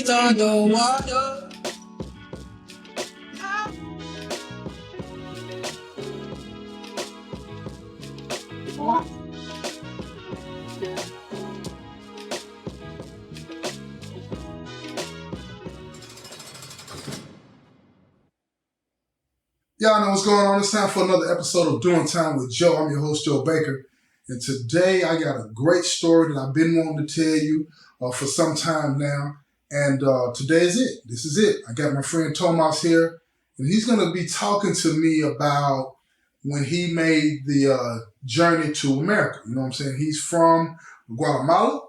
breathe underwater. Y'all know what's going on. It's time for another episode of Doing Time with Joe. I'm your host, Joe Baker. And today I got a great story that I've been wanting to tell you for some time now. And today is it. This is it. I got my friend Tomas here, and he's going to be talking to me about when he made the journey to America. You know what I'm saying? He's from Guatemala.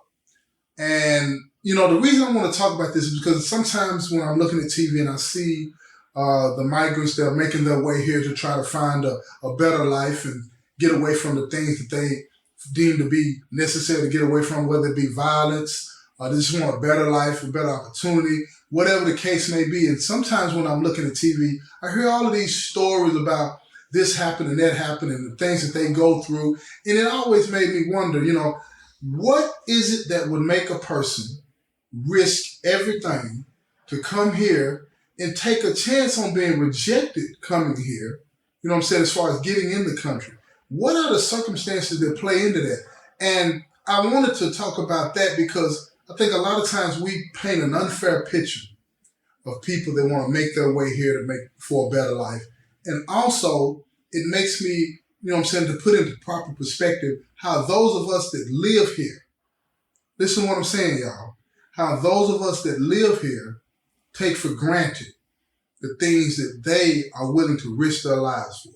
And, you know, the reason I want to talk about this is because sometimes when I'm looking at TV and I see the migrants that are making their way here to try to find a better life and get away from the things that they deem to be necessary to get away from, whether it be violence, they just want a better life, a better opportunity, whatever the case may be. And sometimes when I'm looking at TV, I hear all of these stories about this happened and that happened and the things that they go through. And it always made me wonder, you know, what is it that would make a person risk everything to come here and take a chance on being rejected coming here, you know what I'm saying, as far as getting in the country? What are the circumstances that play into that? And I wanted to talk about that because I think a lot of times we paint an unfair picture of people that want to make their way here to make for a better life. And also, it makes me, you know what I'm saying, to put into proper perspective how those of us that live here, listen to what I'm saying, y'all, how those of us that live here take for granted the things that they are willing to risk their lives for.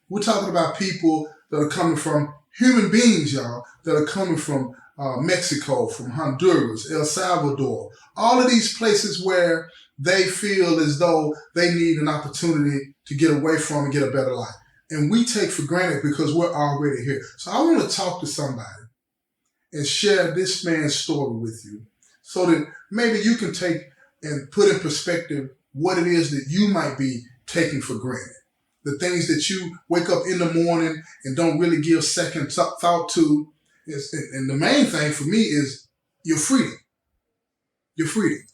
We're talking about people that are coming from, human beings, y'all, that are coming from Mexico, from Honduras, El Salvador, all of these places where they feel as though they need an opportunity to get away from and get a better life. And we take for granted because we're already here. So I want to talk to somebody and share this man's story with you so that maybe you can take and put in perspective what it is that you might be taking for granted. The things that you wake up in the morning and don't really give second thought to. And the main thing for me is your freedom. Your freedom.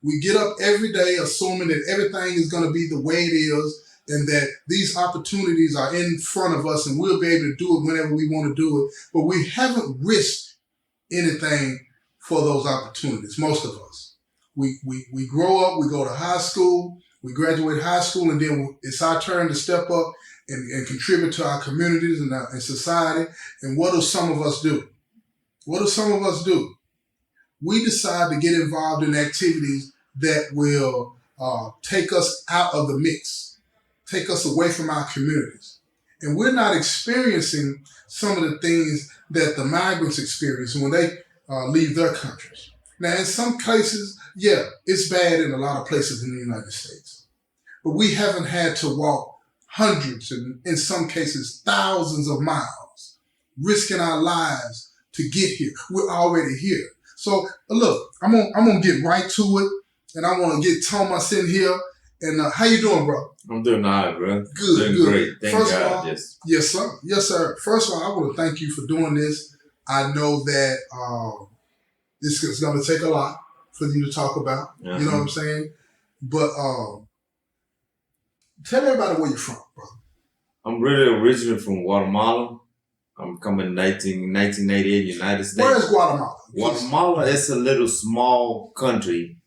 We get up every day assuming that everything is going to be the way it is and that these opportunities are in front of us and we'll be able to do it whenever we want to do it. But we haven't risked anything for those opportunities, most of us. We grow up, we go to high school, we graduate high school, and then it's our turn to step up and contribute to our communities and society. And what do some of us do? What do some of us do? We decide to get involved in activities that will take us out of the mix, take us away from our communities. And we're not experiencing some of the things that the migrants experience when they leave their countries. Now, in some cases, yeah, it's bad in a lot of places in the United States. But we haven't had to walk hundreds and in some cases thousands of miles, risking our lives to get here. We're already here. So look, I'm gonna get right to it, and I want to get Tomas in here. And how you doing, bro? I'm doing all right, bro. Good, doing good. Great. Thank First God. Of all, yes, sir. Yes, sir. First of all, I want to thank you for doing this. I know that this is going to take a lot for you to talk about. Uh-huh. You know what I'm saying? But tell everybody where you're from, bro. I'm really originally from Guatemala. I'm coming in 1988, United States. Where is Guatemala? Guatemala is a little small country.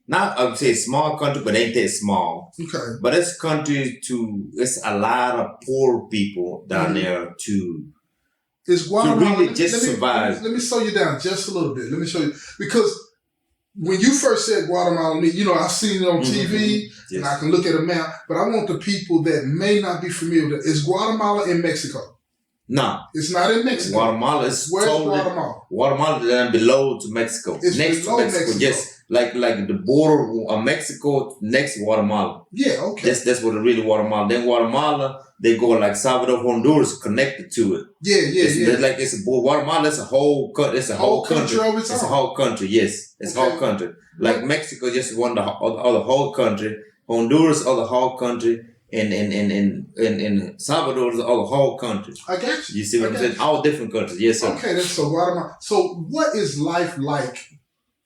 Not, I would say small country, but ain't that small. Okay. But it's it's a lot of poor people down there Is Guatemala, to really just survive. Let me slow you down just a little bit. Let me show you. Because when you first said Guatemala, you know, I've seen it on TV, Yes. and I can look at a map, but I want the people that may not be familiar with it. Is Guatemala in Mexico? No. It's not in Mexico. Guatemala is Where's totally... Guatemala? Guatemala then below to Mexico. It's next below to Mexico. Yes. Like the border of Mexico next to Guatemala. Yeah, okay. That's what it really Guatemala. Then Guatemala, they go like Salvador, Honduras connected to it. Yeah. Guatemala is a whole country. It's a whole country. Of its It's own. a whole country. Yes, it's a whole country. Like Mexico, just one of the whole country. Honduras, other whole country, and Salvador is the whole country. I got you. You see what I'm saying? All different countries. Yes, sir. Okay, so Guatemala. So what is life like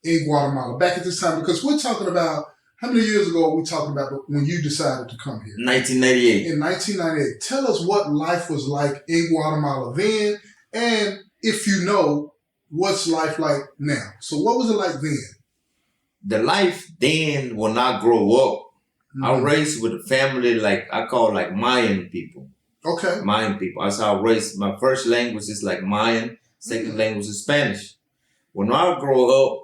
in Guatemala back at this time? Because we're talking about, how many years ago are we talking about when you decided to come here? 1998. In 1998. Tell us what life was like in Guatemala then, and if you know, what's life like now? So what was it like then? The life then, when I grow up, I raised with a family like I call like Mayan people. Okay. Mayan people. That's how I raised. My first language is like Mayan. Second language is Spanish. When I grow up,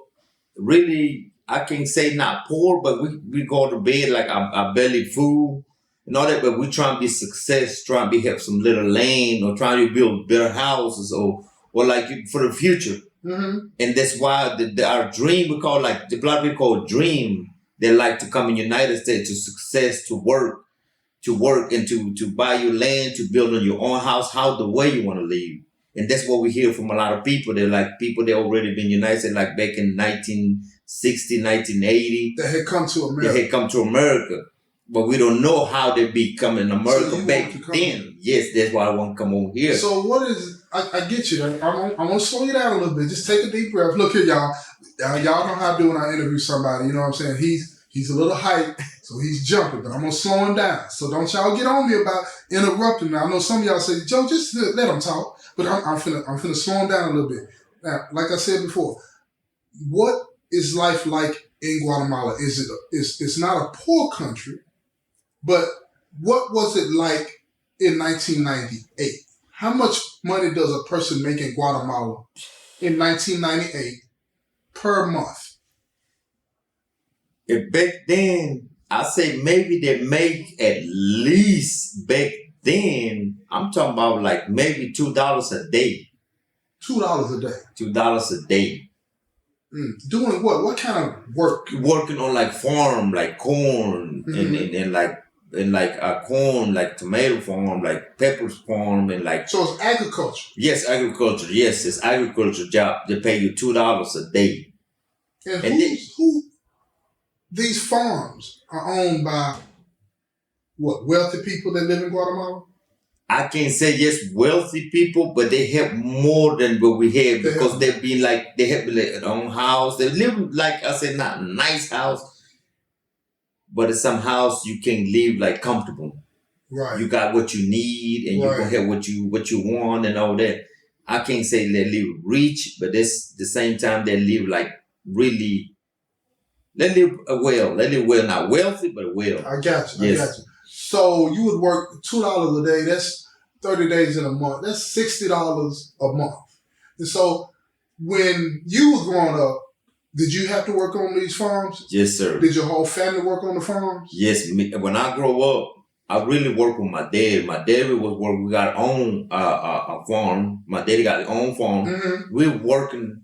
really, I can't say not poor, but we go to bed like I barely food and all that, but we try and be success, try and have some little land or trying to build better houses or like for the future. And that's why our dream, we call like, a lot of people call dream. They like to come in the United States to success, to work and to buy your land, to build on your own house, how the way you want to live. And that's what we hear from a lot of people. They're like people that already been United States, like back in 1960, 1980. That had come to America. They had come to America. But we don't know how they become in America back then. Yes, that's why I want to come over here. So what is, I get you. I want to slow you down a little bit. Just take a deep breath. Look here, y'all. Y'all know how I do when I interview somebody. You know what I'm saying? He's a little hype, so he's jumping, but I'm going to slow him down. So don't y'all get on me about interrupting. Now, I know some of y'all say, Joe, just let him talk. But I'm finna slow him down a little bit. Now, like I said before, what is life like in Guatemala? It's not a poor country, but what was it like in 1998? How much money does a person make in Guatemala in 1998 per month? If back then, I say maybe they make at least back then, I'm talking about like maybe $2 a day. $2 a day. $2 a day. Doing what? What kind of work? Working on like farm, like corn and like corn, like tomato farm, like peppers farm, and like. So it's agriculture. Yes, agriculture. Yes, it's agriculture job. They pay you $2 a day. And who? These farms are owned by what? Wealthy people that live in Guatemala? I can't say yes, wealthy people, but they have more than what we have because they have their own house. They live like I said, not a nice house, but it's some house you can live like comfortable. Right. You got what you need, and you can have what you want and all that. I can't say they live rich, but this the same time they live like really. They live well. They live well, not wealthy, but well. I got you. Yes. I got you. So you would work $2 a day. That's 30 days in a month. That's $60 a month. And so when you were growing up, did you have to work on these farms? Yes, sir. Did your whole family work on the farms? Yes. When I grow up, I really work with my dad. My dad was working. We got our own a farm. My daddy got his own farm. Mm-hmm. We're working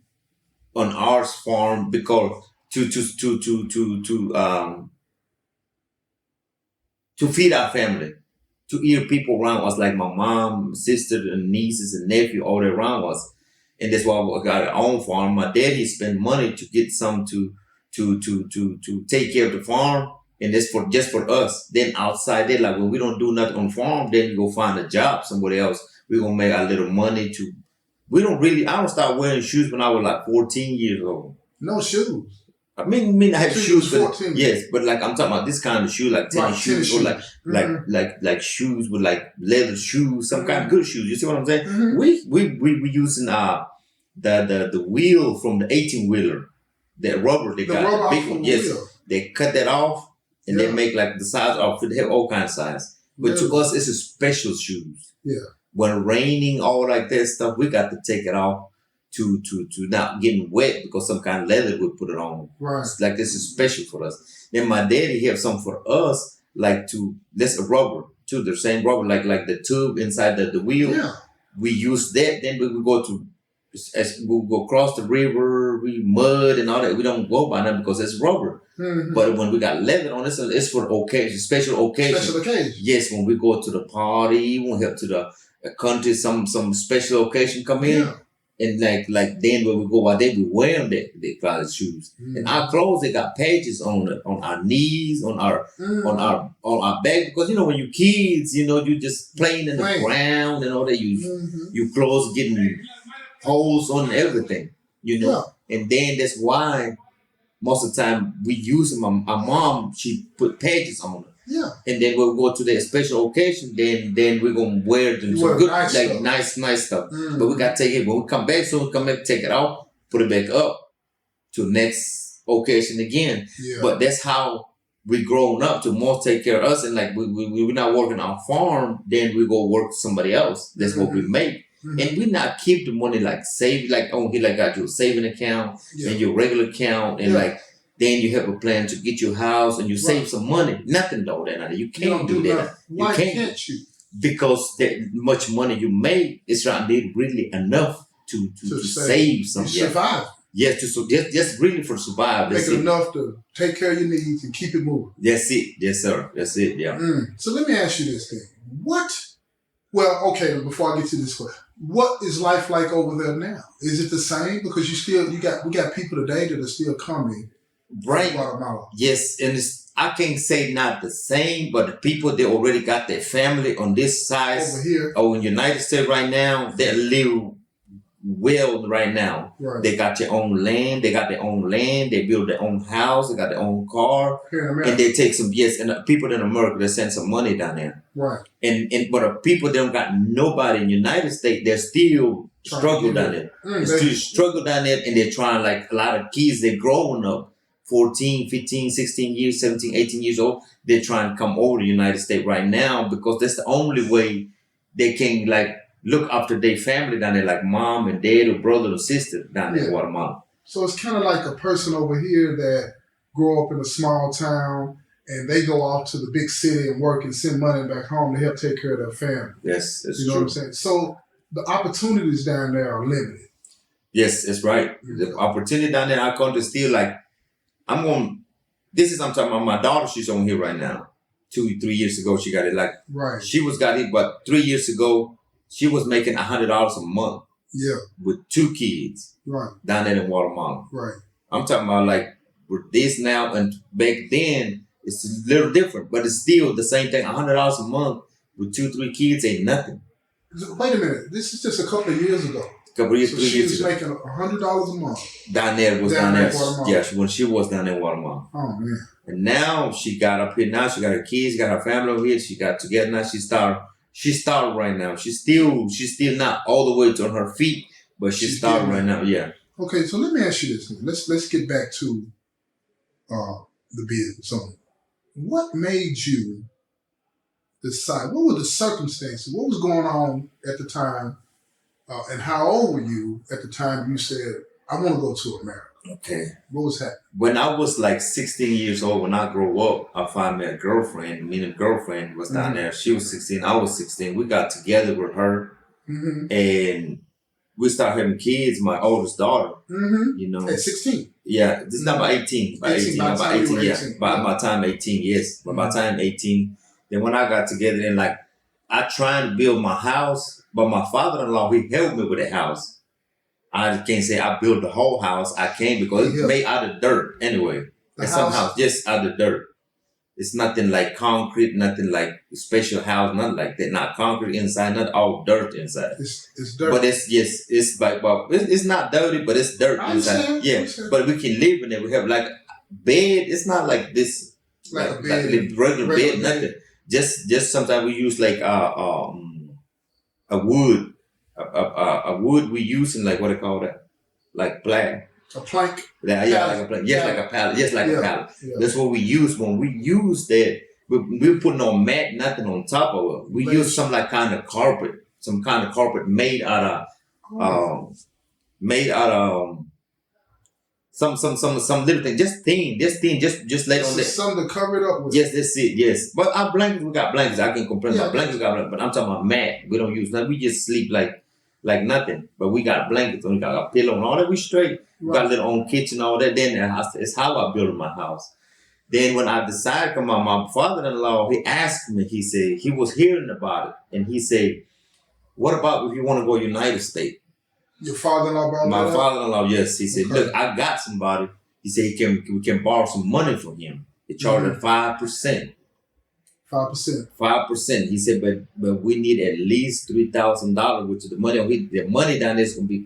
on our farm because to feed our family, to eat people around us, like my mom, sister, and nieces and nephew, all that around us. And that's why we got our own farm. My daddy spent money to get some to take care of the farm, and that's just for us. Then outside there, like when we don't do nothing on farm, then we go find a job somewhere else. We're gonna make a little money I don't start wearing shoes when I was like 14 years old. No shoes. I mean, I have shoes, but 14. Yes, but like I'm talking about this kind of shoe, like tennis shoes, or like shoes with like leather shoes, some kind of good shoes. You see what I'm saying? Mm-hmm. We using the wheel from the 18-wheeler, that rubber they got, the big one. Yes, they cut that off and they make like the size of it. They have all kinds of size, but to us it's a special shoes. Yeah. When raining, all like that stuff, we got to take it off. To not getting wet because some kind of leather we put it on. Right. It's like this is special for us. Then my daddy have some for us, like that's a rubber too, the same rubber, like the tube inside the wheel. Yeah. We use that, then we go across the river, we mud and all that. We don't go by that because it's rubber. Mm-hmm. But when we got leather on it, it's for occasion, special occasion. Special occasion. Yes, when we go to the party, when we have to the country, some special occasion come in. Yeah. And like then when we go out there, we wear them they kind of shoes. Mm-hmm. And our clothes, they got pages on our knees, on our back, because when you kids, you just playing in the ground and all that. You clothes getting holes on everything, Yeah. And then that's why most of the time we use them. My mom, she put pages on it. Yeah. And then we'll go to the special occasion, then we're gonna wear them some good nice like stuff. nice stuff. Mm-hmm. But we gotta take it when we come back, so we come back, take it out, put it back up to next occasion again. Yeah. But that's how we grown up to more take care of us, and like we're not working on farm, then we go work somebody else. That's what we make. And we not keep the money like save, like he like got your saving account and your regular account, and like then you have a plan to get your house and you save some money. Nothing though that you can't do that. Why can't you? Because that much money you make is not really enough to save some. Survive. Yes, just really for survive. Make it enough to take care of your needs and keep it moving. That's it. Yes, sir. That's it. Yeah. So let me ask you this thing. Well, okay, before I get to this question, what is life like over there now? Is it the same? Because we got people today that are still coming right. from Guatemala. Yes, and I can't say not the same, but the people that already got their family on this side over here, in the United States right now, they live well right now. Right. They got their own land. They got their own land. They build their own house. They got their own car. Here in America. And they take some, and the people in America, they send some money down there. Right. But the people that don't got nobody in the United States, they're still struggle down there. They still struggle down there, and they're trying, like a lot of kids, they're growing up 14, 15, 16 years, 17, 18 years old. They're trying to come over to the United States right now because that's the only way they can like look after their family down there, like mom and dad or brother or sister down there in Guatemala. So it's kind of like a person over here that grew up in a small town and they go off to the big city and work and send money back home to help take care of their family. Yes, that's you know true. what I'm saying? So the opportunities down there are limited. Yes, that's right. The opportunity down there in our country is still like, I'm talking about my daughter, she's on here right now. 2-3 years ago, she got it. Like, she got it, but 3 years ago, she was making $100 a month. Yeah. With 2 kids. Right. Down there in Guatemala. Right. I'm talking about like with this now and back then, it's a little different, but it's still the same thing. $100 a month with 2-3 kids ain't nothing. Wait a minute. This is just a couple of years ago. So 3 years she was ago. making $100 a month. Down there was down there. Guatemala. Yeah, when she was down in Guatemala. Oh man. And now she got up here. Now she got her kids, got her family over here. She got together. Now she started right now. She's still not all the way to on her feet, but she's starting right now. Yeah. Okay, so let me ask you this. Let's get back to the business. So, what made you decide? What were the circumstances? What was going on at the time? And how old were you at the time you said, I want to go to America? Okay. What was happening? When I was like 16 years old, when I grew up, I found me a girlfriend. Me and a girlfriend was down there. She was 16. I was 16. We got together with her. And we started having kids. My oldest daughter, you know. At 16? Yeah. This is about 18. By 18, yeah. By my time 18, yes. By my time 18. Then when I got together and like, I tried to build my house, but my father-in-law, he helped me with the house. I can't say I built the whole house. I can't because it's made out of dirt anyway. And some house just out of dirt. It's nothing like concrete, nothing like special house, nothing like that. Not concrete inside, not all dirt inside. It's dirt. But it's not dirty, but it's dirt inside. Yeah, but we can live in it. We have like bed. It's not like this, like a bed, like regular bed, nothing. Just sometimes we use like a wood. A wood we use in like what they call that, like plank. A plank. Yeah, like a plank. Yes, like a pallet. Yes, like a pallet. Yeah. That's what we use. When we use that, we put no mat, nothing on top of it. We use some kind of carpet made out of some little thing. Just lay on there. Something to cover it up with. Yes, that's it. Yes, but our blankets, we got blankets. I can complain about blankets. But I'm talking about mat. We don't use nothing. We just sleep like nothing. But we got blankets and we got a pillow and all that. We straight. We got a little own kitchen, all that. Then it's how I built my house. Then when I decided, my father-in-law, he asked me. He said he was hearing about it, and he said, "What about if you want to go United States?" Your father-in-law brought my father-in-law, yes. He said, "Look, I got somebody." He said we can borrow some money from him. They charge 5%. 5%. 5%. He said, but we need at least $3,000, which is the money. The money down there is gonna be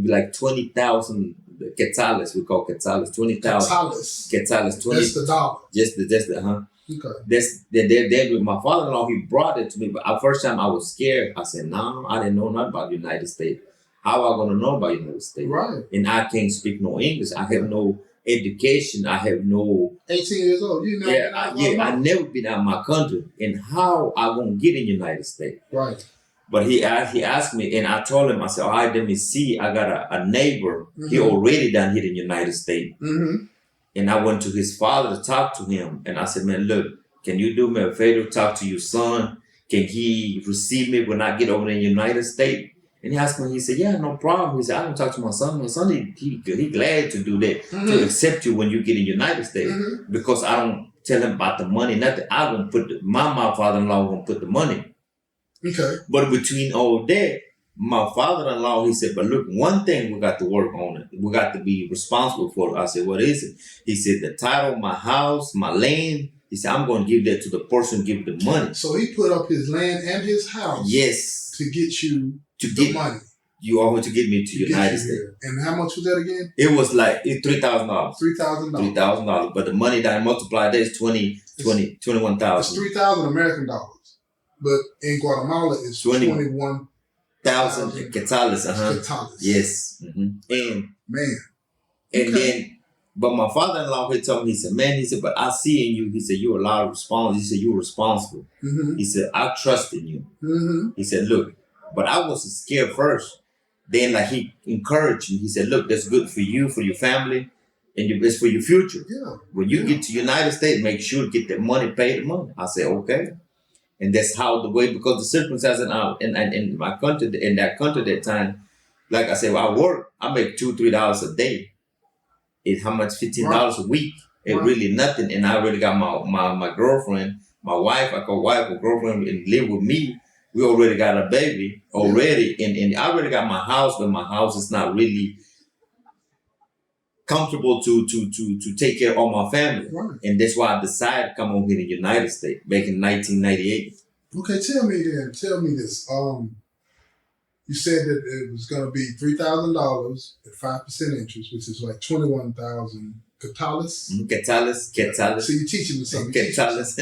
like $20,000 the quetzales, we call quetzales, 20,000. Quetzales, 20. That's the dollar. Just the, Okay. That's then my father-in-law, he brought it to me, but the first time I was scared. I said, no, I didn't know nothing about the United States. How am I gonna know about the United States? Right. And I can't speak no English. I have no education. I have no 18 years old. You know. I never been out of my country. And how I gonna get in the United States? Right. But he asked me, and I told him, I said, all right, let me see. I got a neighbor. He already down here in the United States. And I went to his father to talk to him. And I said, man, look, can you do me a favor, talk to your son? Can he receive me when I get over in the United States? And he asked me, he said, yeah, no problem. He said, I don't talk to my son. My son, he glad to do that, to accept you when you get in the United States. Because I don't tell him about the money, nothing. I'm going to put, my father-in-law going to put the money. Okay. But between all that, my father-in-law, he said, but look, one thing we got to work on it. We got to be responsible for it. I said, what is it? He said, the title of my house, my land. He said, I'm going to give that to the person, give the money. So he put up his land and his house. Yes. To get you the money. You all want to get me to the United States. Here. And how much was that again? It was like $3,000. $3,000. $3,000. But the money that I multiplied that is 21,000. It's 3,000 American dollars. But in Guatemala, it's 21,000 quetzales. Quetzales. Yes. And man. And then, but my father-in-law, he told me, he said, man, he said, but I see in you, he said, you're a lot of responsible. He said, you're responsible. He said, I trust in you. He said, look, but I was scared first. Then like he encouraged me. He said, look, that's good for you, for your family, and it's for your future. Yeah. When you get to the United States, make sure to get that money, pay the money. I said, okay. And that's how the way, because the circumstances in my country, in that country that time, like I said, I work, I make $2-3 a day. It's how much? $15 a week. It really nothing. And I already got my girlfriend, my wife, I call wife or girlfriend, and live with me. We already got a baby already. And I already got my house, but my house is not really comfortable to take care of all my family. Right. And that's why I decided to come over here in the United States back in 1998. Okay, tell me this. You said that it was going to be $3,000 at 5% interest, which is like 21,000 quetzales. Quetzales. So you're teaching me something. Quetzales.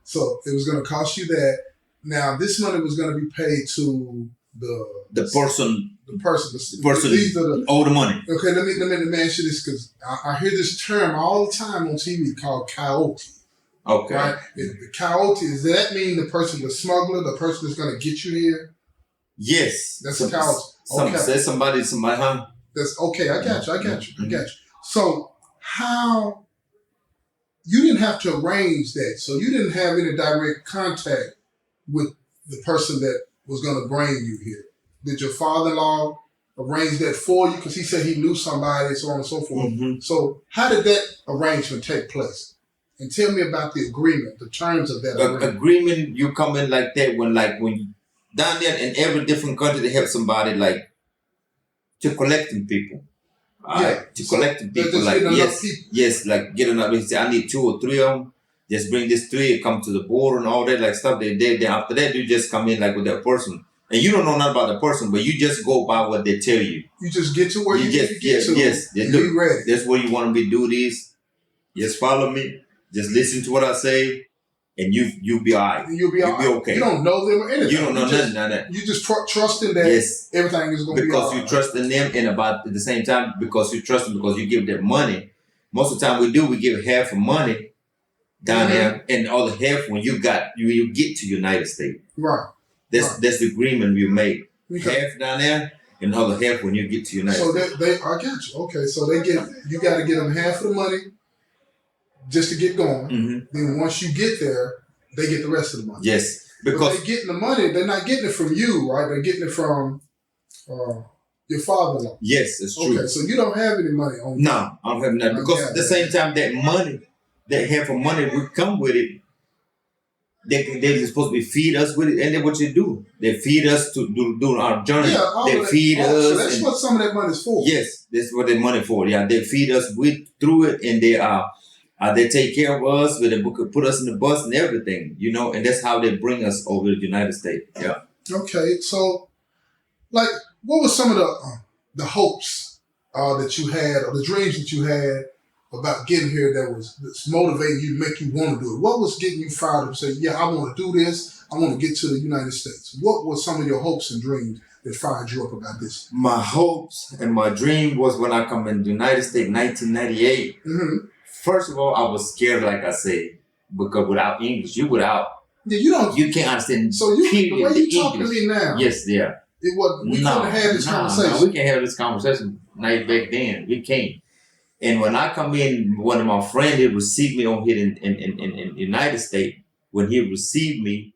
So it was going to cost you that. Now this money was going to be paid to the person. These are the owe the money. Okay, let me ask you this, because I hear this term all the time on TV called coyote. Okay. Right? The coyote, does that mean the person, the smuggler, the person that's going to get you here? Yes. That's a coyote. Okay. There's somebody, huh? That's okay. I got you. So how, you didn't have to arrange that. So you didn't have any direct contact with the person that was going to bring you here. Did your father-in-law arrange that for you? Because he said he knew somebody, so on and so forth. So how did that arrangement take place? And tell me about the agreement, the terms of that agreement. You come in like that when you, down there in every different country, they have somebody like to collecting people. Collecting people, like yes, like get enough. They say, I need 2 or 3 of them. Just bring this 3, come to the border and all that like stuff. Then after that, you just come in like with that person. And you don't know nothing about the person, but you just go by what they tell you. You just get to where you need to get to. Yes. And be ready. That's where you want to be. Do this. Just follow me. Just listen to what I say, and you'll be all right. You'll be okay. You don't know them or anything. You don't know nothing of that. You just trusting that everything is going to be all right. Because you trust in them, and about at the same time, because you trust them, because you give them money. Most of the time we give half of money down there, and the other half when you get to United States. Right. That's the agreement we made. Okay. Half down there, and the other half when you get to United States. So I got you. Okay, so you got to get them half of the money just to get going. Then once you get there, they get the rest of the money. Yes, because they're getting the money. They're not getting it from you, right? They're getting it from your father-in-law. Yes, it's true. Okay, so you don't have any money on you. No, I don't have nothing. Because at the same time, that money, that half of money will come with it. They're supposed to be feed us with it, and then what you do? They feed us to do our journey. Yeah, they feed us. So that's what some of that money is for. Yes, that's what the money for. Yeah, they feed us through it, and they take care of us. They put us in the bus and everything, and that's how they bring us over to the United States. Yeah. Okay, so like, what were some of the hopes that you had, or the dreams that you had about getting here that's motivating you to make you want to do it? What was getting you fired up to say, yeah, I want to do this. I want to get to the United States. What were some of your hopes and dreams that fired you up about this? My hopes and my dream was when I come in the United States, 1998. Mm-hmm. First of all, I was scared, like I said, because without English, Yeah, you can't understand. So the way you talking to me now, yes, yeah. We couldn't have had this conversation. No, we can't have this conversation back then. We can't. And when I come in, one of my friends, he received me on here in United States. When he received me,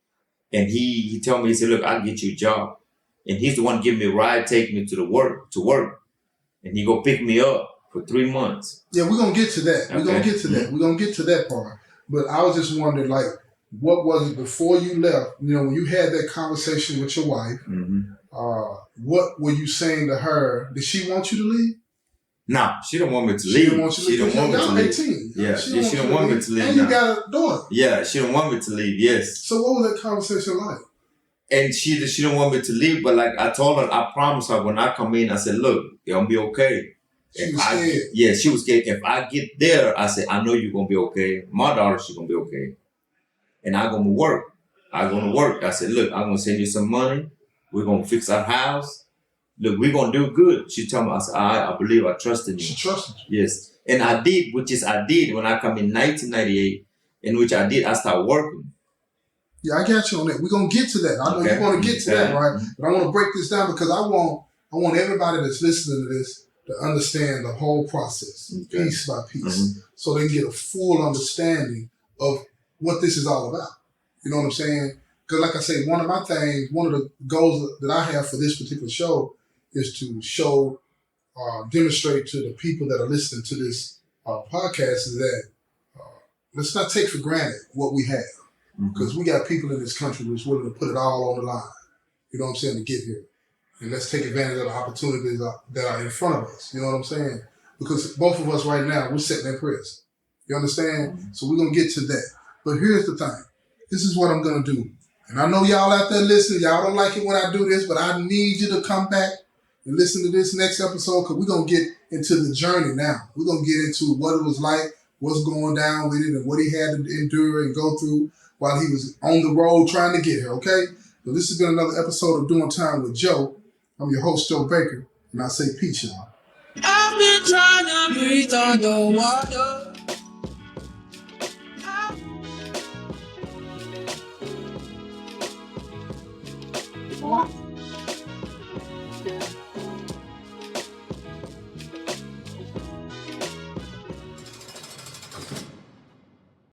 and he told me, he said, look, I'll get you a job. And he's the one giving me a ride, taking me to work. And he go pick me up for 3 months. Yeah, we're going to get to that. Okay. We're going to get to that. We're going to get to that part. But I was just wondering, like, what was it before you left? You know, when you had that conversation with your wife, what were you saying to her? Did she want you to leave? No, she don't want me to She leave. didn't want you to leave. She don't want me to leave. 18. Yeah, she don't want me to leave. And you got a daughter. Yeah, she don't want me to leave. Yes. So what was that conversation like? And she don't want me to leave, but like I told her, I promised her when I come in, I said, look, it's gonna be okay. She was scared. Yeah, she was scared. If I get there, I said, I know you're gonna be okay. My daughter, she's gonna be okay. And I'm gonna work. I said, look, I'm gonna send you some money. We're gonna fix our house. Look, we're gonna do good. She told me, I said, I believe I trusted you. She trusted you. Yes. And I did when I come in 1998, in which I started working. Yeah, I got you on that. We're gonna get to that. I know you want to get to that, right? But I want to break this down because I want everybody that's listening to this to understand the whole process, piece by piece, so they can get a full understanding of what this is all about. You know what I'm saying? Because like I say, one of the goals that I have for this particular show is to demonstrate to the people that are listening to this podcast is that let's not take for granted what we have. Because we got people in this country that's willing to put it all on the line, you know what I'm saying, to get here. And let's take advantage of the opportunities that are in front of us, you know what I'm saying? Because both of us right now, we're sitting in prison. You understand? So we're going to get to that. But here's the thing. This is what I'm going to do. And I know y'all out there listening, y'all don't like it when I do this, but I need you to come back and listen to this next episode because we're going to get into the journey now. We're going to get into what it was like, what's going down with it, and what he had to endure and go through while he was on the road trying to get here, okay? So this has been another episode of Doing Time with Joe. I'm your host, Joe Baker, and I say peace, y'all. I've been trying to breathe underwater.